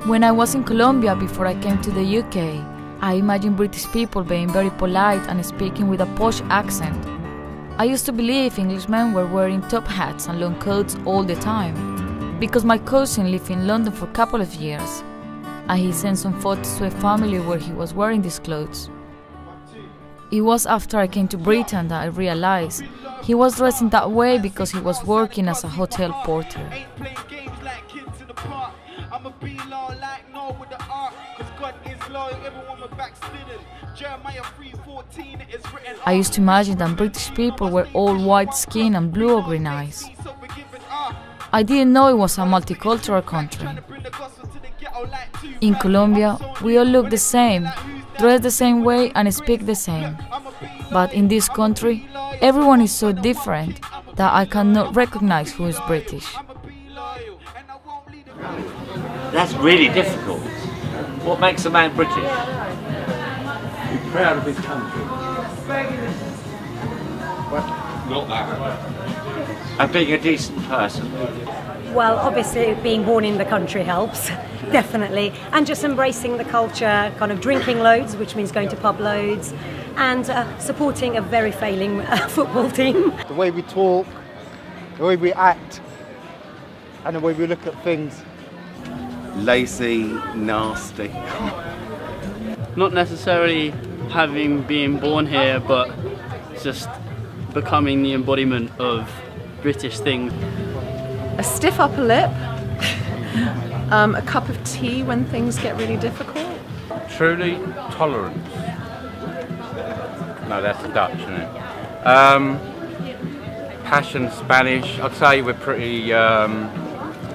When I was in Colombia before I came to the UK, I imagined British people being very polite and speaking with a posh accent. I used to believe Englishmen were wearing top hats and long coats all the time, because my cousin lived in London for a couple of years, and he sent some photos to a family where he was wearing these clothes. It was after I came to Britain that I realized he was dressing that way because he was working as a hotel porter. I used to imagine that British people were all white skin and blue or green eyes. I didn't know it was a multicultural country. In Colombia, we all look the same, dress the same way and speak the same. But in this country, everyone is so different that I cannot recognize who is British. That's really difficult. What makes a man British? Be proud of his country. Not that. And being a decent person. Well, obviously being born in the country helps, definitely. And just embracing the culture, kind of drinking loads, which means going to pub loads, and supporting a very failing football team. The way we talk, the way we act, and the way we look at things. Lazy, nasty. Not necessarily being born here, but just becoming the embodiment of British things. A stiff upper lip, a cup of tea when things get really difficult. Truly tolerance. No, that's the Dutch, isn't it? Passion, Spanish. I'd say we're pretty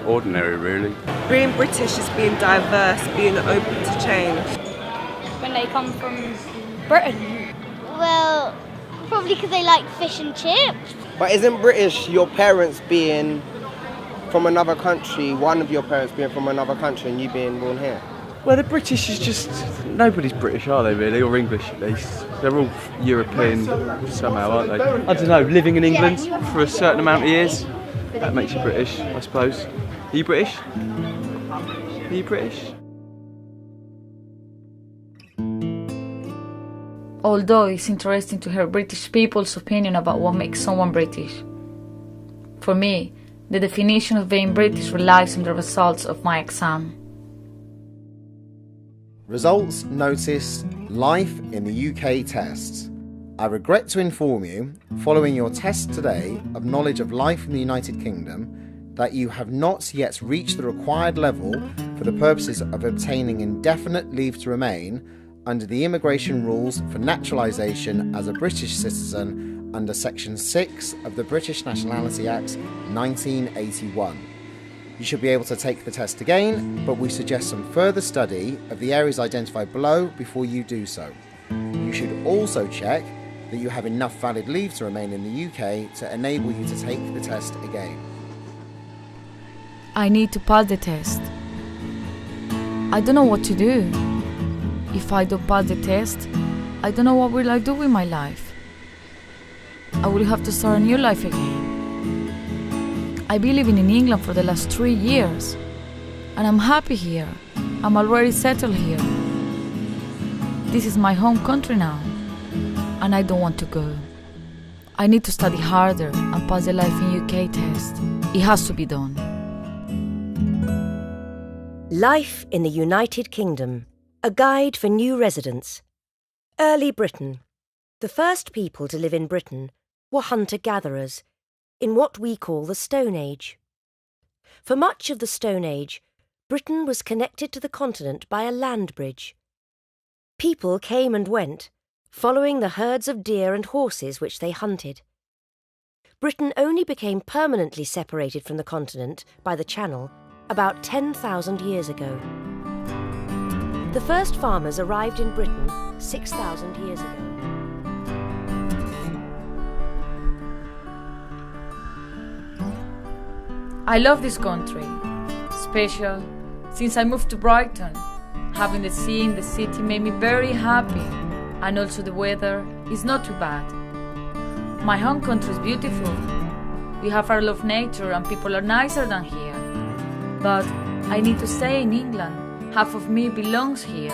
ordinary, really. Being British is being diverse, being open to change. When they come from Britain? Well, probably because they like fish and chips. But isn't British your parents being from another country, one of your parents being from another country and you being born here? Well, the British is just... nobody's British, are they really? Or English at least. They're all European somehow, aren't they? I don't know, living in England for a certain amount of years, that makes you British, I suppose. Are you British? Are you British? Although it's interesting to hear British people's opinion about what makes someone British. For me, the definition of being British relies on the results of my exam. Results noticed: life in the UK tests. I regret to inform you, following your test today of knowledge of life in the United Kingdom, that you have not yet reached the required level for the purposes of obtaining indefinite leave to remain under the immigration rules for naturalisation as a British citizen under Section 6 of the British Nationality Act 1981. You should be able to take the test again, but we suggest some further study of the areas identified below before you do so. You should also check that you have enough valid leave to remain in the UK to enable you to take the test again. I need to pass the test. I don't know what to do. If I don't pass the test, I don't know what will I do with my life. I will have to start a new life again. I've been living in England for the last 3 years, and I'm happy here. I'm already settled here. This is my home country now, and I don't want to go. I need to study harder and pass the Life in UK test. It has to be done. Life in the United Kingdom, a guide for new residents. Early Britain. The first people to live in Britain were hunter-gatherers, in what we call the Stone Age. For much of the Stone Age, Britain was connected to the continent by a land bridge. People came and went, following the herds of deer and horses which they hunted. Britain only became permanently separated from the continent by the Channel about 10,000 years ago. The first farmers arrived in Britain 6,000 years ago. I love this country, special. Since I moved to Brighton, having the sea in the city made me very happy, and also the weather is not too bad. My home country is beautiful. We have our love nature and people are nicer than here. But I need to stay in England Half of me belongs here.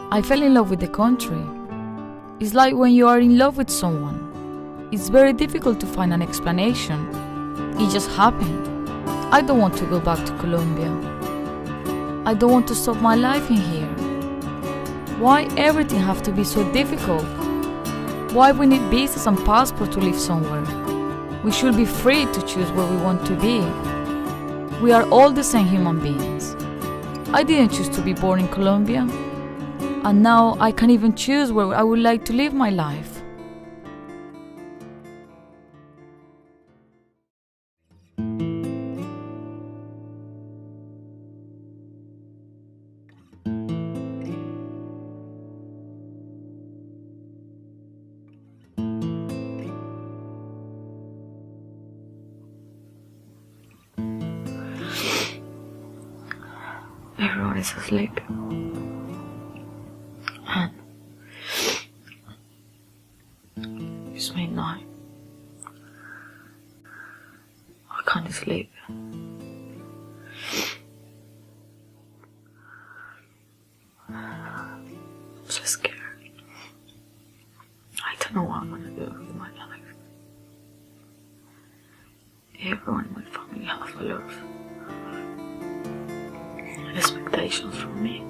I fell in love with the country. It's like when you are in love with someone. It's very difficult to find an explanation. It just happened. I don't want to go back to Colombia. I don't want to stop my life in here. Why everything have to be so difficult? Why we need visas and passport to live somewhere? We should be free to choose where we want to be. We are all the same human beings. I didn't choose to be born in Colombia. And now I can't even choose where I would like to live my life. Everyone is asleep. And it's midnight. I can't sleep. I'm so scared. I don't know what I'm gonna do with my life. Everyone in my family has a lot of expectations from me.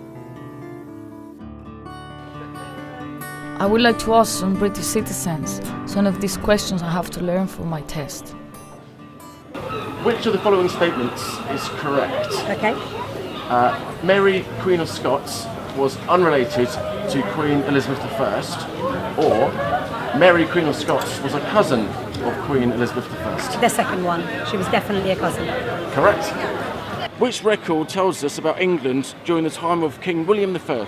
I would like to ask some British citizens some of these questions I have to learn for my test. Which of the following statements is correct? Okay. Mary, Queen of Scots, was unrelated to Queen Elizabeth I, or Mary, Queen of Scots, was a cousin of Queen Elizabeth I? The second one. She was definitely a cousin. Correct. Which record tells us about England during the time of King William I?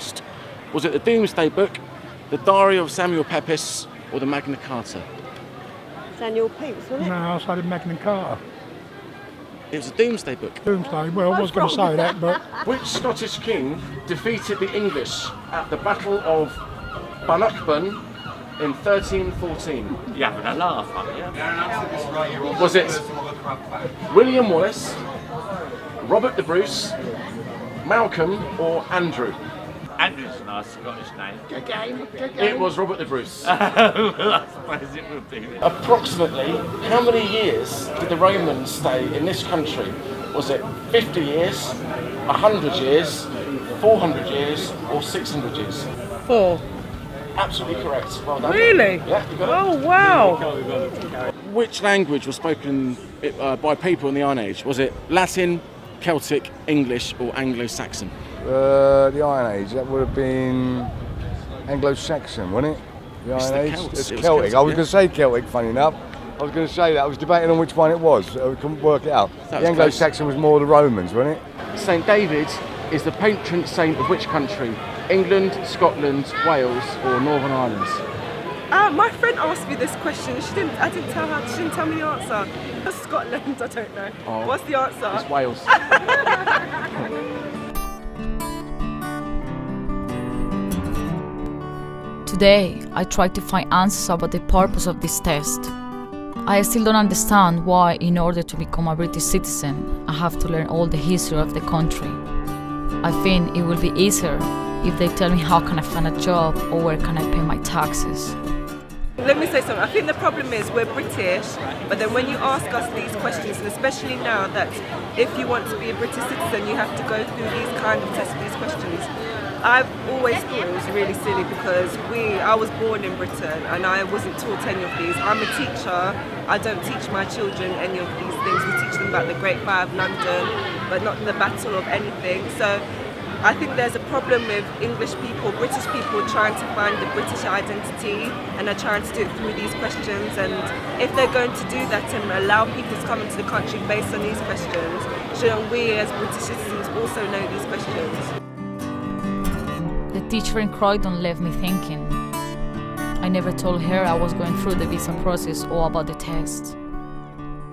Was it the Domesday Book, the Diary of Samuel Pepys, or the Magna Carta? Samuel Pepys, wasn't it? No, I said Magna Carta. It was the Domesday Book. Doomsday, well, I was going to say that, but... Which Scottish king defeated the English at the Battle of Bannockburn in 1314? You're having a laugh, aren't you? Was it William Wallace, Robert the Bruce, Malcolm, or Andrew? Andrew's a nice Scottish name. It was Robert the Bruce. I suppose it would be. Approximately how many years did the Romans stay in this country? Was it 50 years, 100 years, 400 years, or 600 years? 4. Absolutely correct. Well done. Really? Yeah, you got it. Oh, wow. Which language was spoken by people in the Iron Age? Was it Latin, Celtic, English, or Anglo-Saxon? The Iron Age, that would have been Anglo-Saxon, wasn't it? The Iron Age? It's Celtic. I was going to say Celtic, funny enough. I was going to say that. I was debating on which one it was. I couldn't work it out. The Anglo-Saxon was more the Romans, wasn't it? St David is the patron saint of which country? England, Scotland, Wales, or Northern Ireland? My friend asked me this question. She didn't tell me the answer. Scotland, I don't know. Oh, what's the answer? It's Wales. Today, I try to find answers about the purpose of this test. I still don't understand why, in order to become a British citizen, I have to learn all the history of the country. I think it will be easier if they tell me how can I find a job or where can I pay my taxes. Let me say something. I think the problem is we're British, but then when you ask us these questions, and especially now that if you want to be a British citizen, you have to go through these kind of tests, these questions. I've always thought it was really silly because I was born in Britain and I wasn't taught any of these. I'm a teacher. I don't teach my children any of these things. We teach them about the Great Fire of London, but not the Battle of anything. So I think there's a problem with English people, British people trying to find the British identity and are trying to do it through these questions. And if they're going to do that and allow people to come into the country based on these questions, shouldn't we as British citizens also know these questions? The teacher in Croydon left me thinking. I never told her I was going through the visa process or about the test.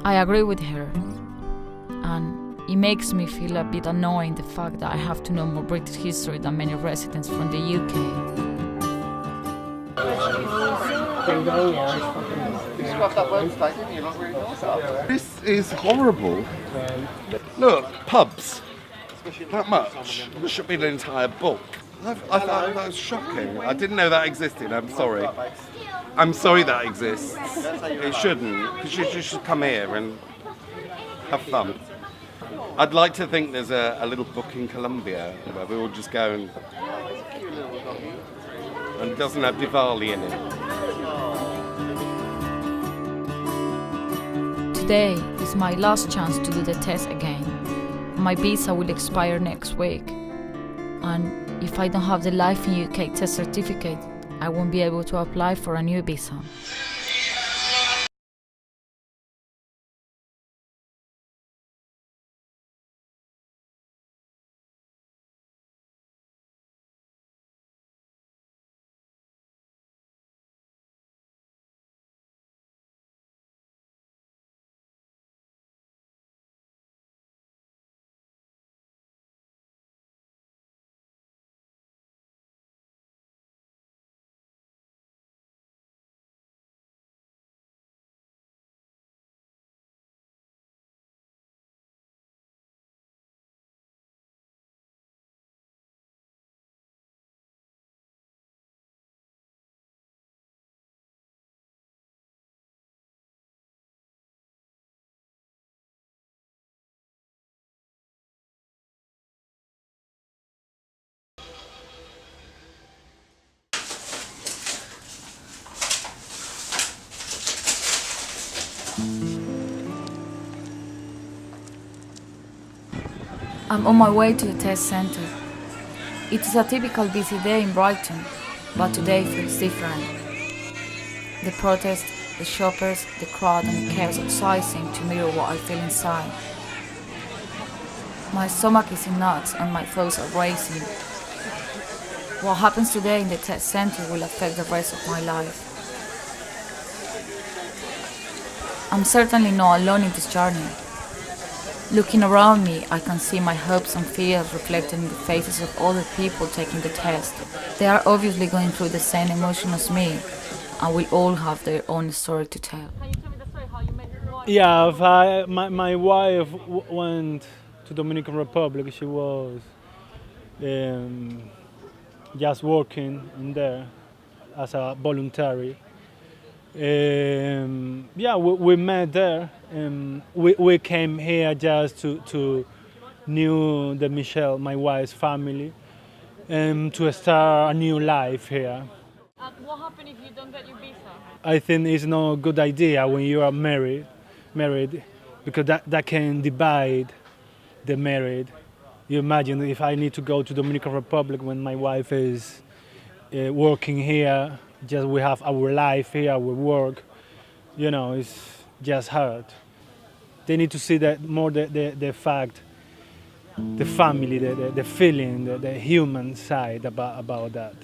I agree with her, and it makes me feel a bit annoying the fact that I have to know more British history than many residents from the UK. This is horrible. Look, pubs. That much. There should be an entire book. I thought that was shocking. I didn't know that existed. I'm sorry. I'm sorry that exists. It shouldn't. Because you should come here and have fun. I'd like to think there's a little book in Colombia where we all just go and it doesn't have Diwali in it. Today is my last chance to do the test again. My visa will expire next week. And if I don't have the Life in UK test certificate, I won't be able to apply for a new visa. I'm on my way to the test centre. It is a typical busy day in Brighton, but today feels different. The protest, the shoppers, the crowd and the chaos outside seem to mirror what I feel inside. My stomach is in knots and my thoughts are racing. What happens today in the test centre will affect the rest of my life. I'm certainly not alone in this journey. Looking around me, I can see my hopes and fears reflected in the faces of other people taking the test. They are obviously going through the same emotion as me, and will all have their own story to tell. Yeah, my wife went to Dominican Republic. She was just working in there as a voluntary. Yeah, we met there. We came here just to knew the Michelle, my wife's family, to start a new life here. What happens if you don't get your visa? I think it's not a good idea when you are married, because that can divide the married. You imagine if I need to go to Dominican Republic when my wife is working here. Just we have our life here, our work, you know, it's just hard. They need to see that more the fact, the family, the feeling, the human side about that.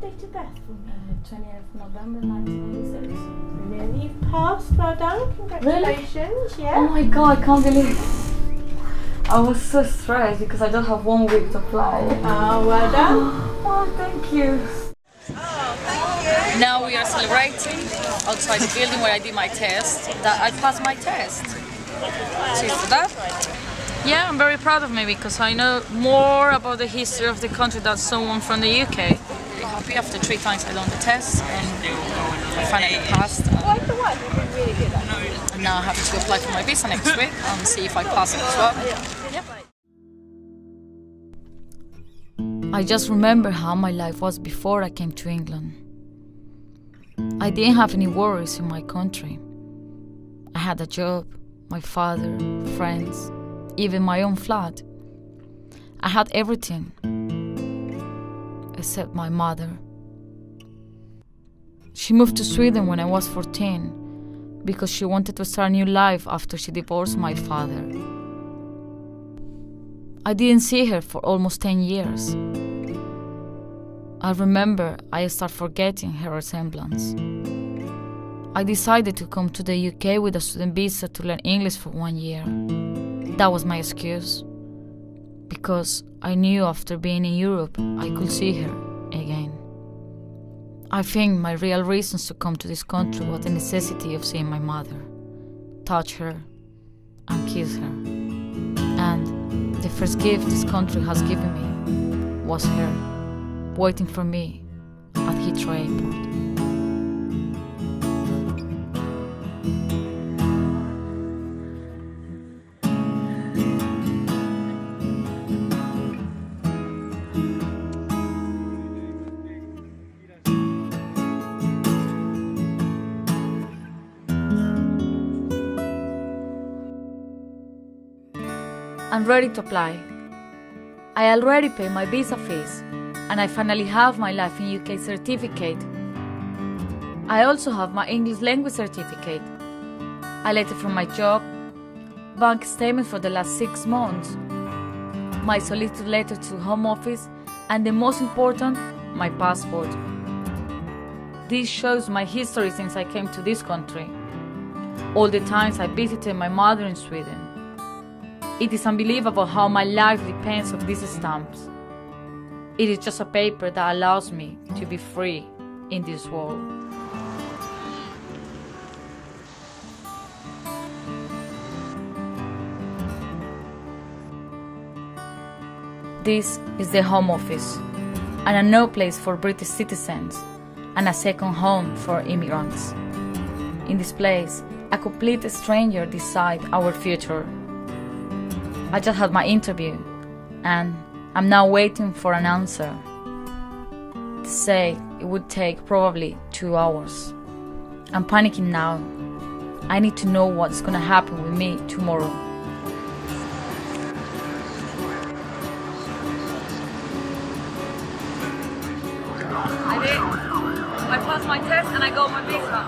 Date of birth for me? 20th November 1986. Brilliant. You've passed. Well done. Congratulations. Really? Yeah. Oh my god, I can't believe it. I was so stressed because I don't have 1 week to apply. Oh, well done. Oh, thank you. Now we are celebrating outside the building where I did my test, that I passed my test. Cheers for that. Yeah, I'm very proud of me because I know more about the history of the country than someone from the UK. Very happy after 3 times I done the test and I finally passed. And now I have to apply for my visa next week and see if I pass it as well. Yep. I just remember how my life was before I came to England. I didn't have any worries in my country. I had a job, my father, friends, even my own flat. I had everything, except my mother. She moved to Sweden when I was 14 because she wanted to start a new life after she divorced my father. I didn't see her for almost 10 years. I remember I started forgetting her resemblance. I decided to come to the UK with a student visa to learn English for 1 year. That was my excuse, because I knew after being in Europe I could see her again. I think my real reasons to come to this country was the necessity of seeing my mother, touch her and kiss her. And the first gift this country has given me was her, waiting for me at Heathrow Airport. I'm ready to apply. I already paid my visa fees, and I finally have my Life in UK certificate. I also have my English language certificate, a letter from my job, bank statement for the last 6 months, my solicitor letter to Home Office, and the most important, my passport. This shows my history since I came to this country, all the times I visited my mother in Sweden. It is unbelievable how my life depends on these stamps. It is just a paper that allows me to be free in this world. This is the Home Office, and a no place for British citizens, and a second home for immigrants. In this place, a complete stranger decides our future. I just had my interview, and I'm now waiting for an answer. They say it would take probably 2 hours. I'm panicking now. I need to know what's gonna happen with me tomorrow. I did. I passed my test and I got my visa.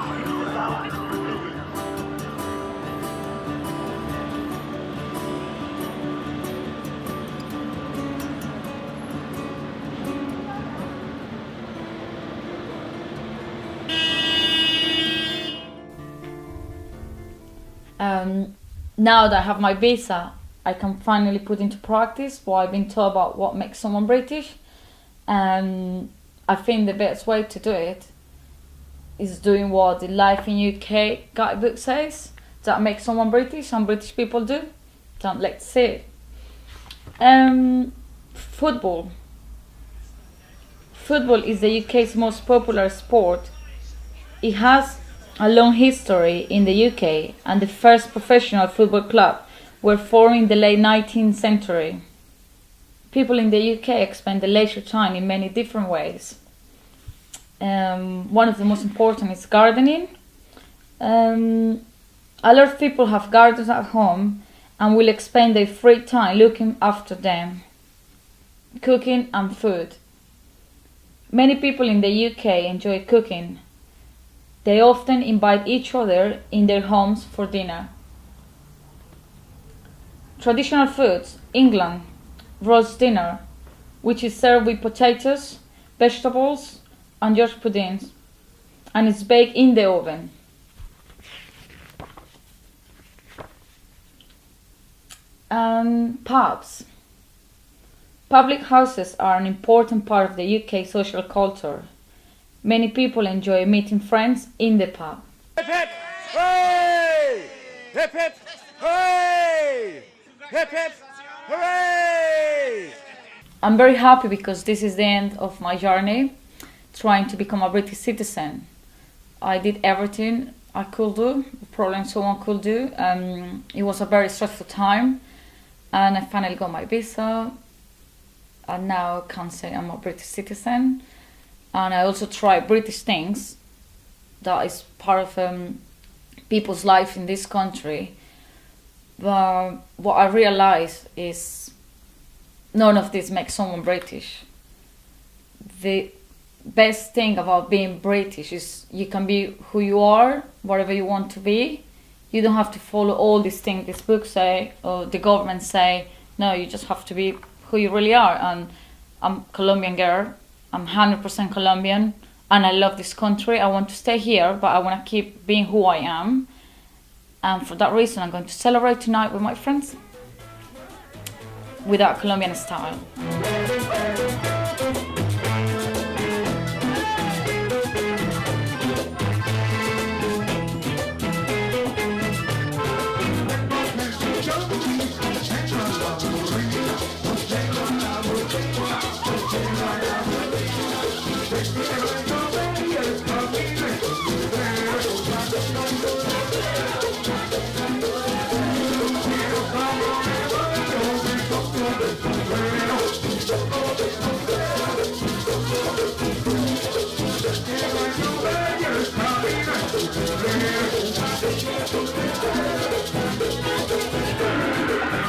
Now that I have my visa, I can finally put into practice what I've been told about what makes someone British. And I think the best way to do it is doing what the Life in UK guidebook says, that makes someone British and British people do. So let's see. Football. Football is the UK's most popular sport. It has a long history in the UK, and the first professional football club were formed in the late 19th century. People in the UK spend their leisure time in many different ways. One of the most important is gardening. A lot of people have gardens at home and will spend their free time looking after them, cooking and food. Many people in the UK enjoy cooking. They often invite each other in their homes for dinner. Traditional foods, England, roast dinner, which is served with potatoes, vegetables, and Yorkshire puddings, and it's baked in the oven. Pubs. Public houses are an important part of the UK social culture. Many people enjoy meeting friends in the pub. Hip hip! Hooray! Hip hip! Hooray! Hip hip! Hooray! I'm very happy because this is the end of my journey, trying to become a British citizen. I did everything I could do, probably someone could do. It was a very stressful time, and I finally got my visa, and now I can say I'm a British citizen. And I also try British things that is part of people's life in this country. But what I realized is none of this makes someone British. The best thing about being British is you can be who you are, whatever you want to be. You don't have to follow all these things this book say or the government say. No, you just have to be who you really are. And I'm a Colombian girl. I'm 100% Colombian. and I love this country. I want to stay here, but I want to keep being who I am. And for that reason, I'm going to celebrate tonight with my friends without Colombian style.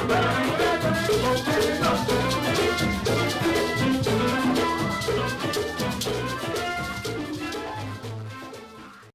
Bye.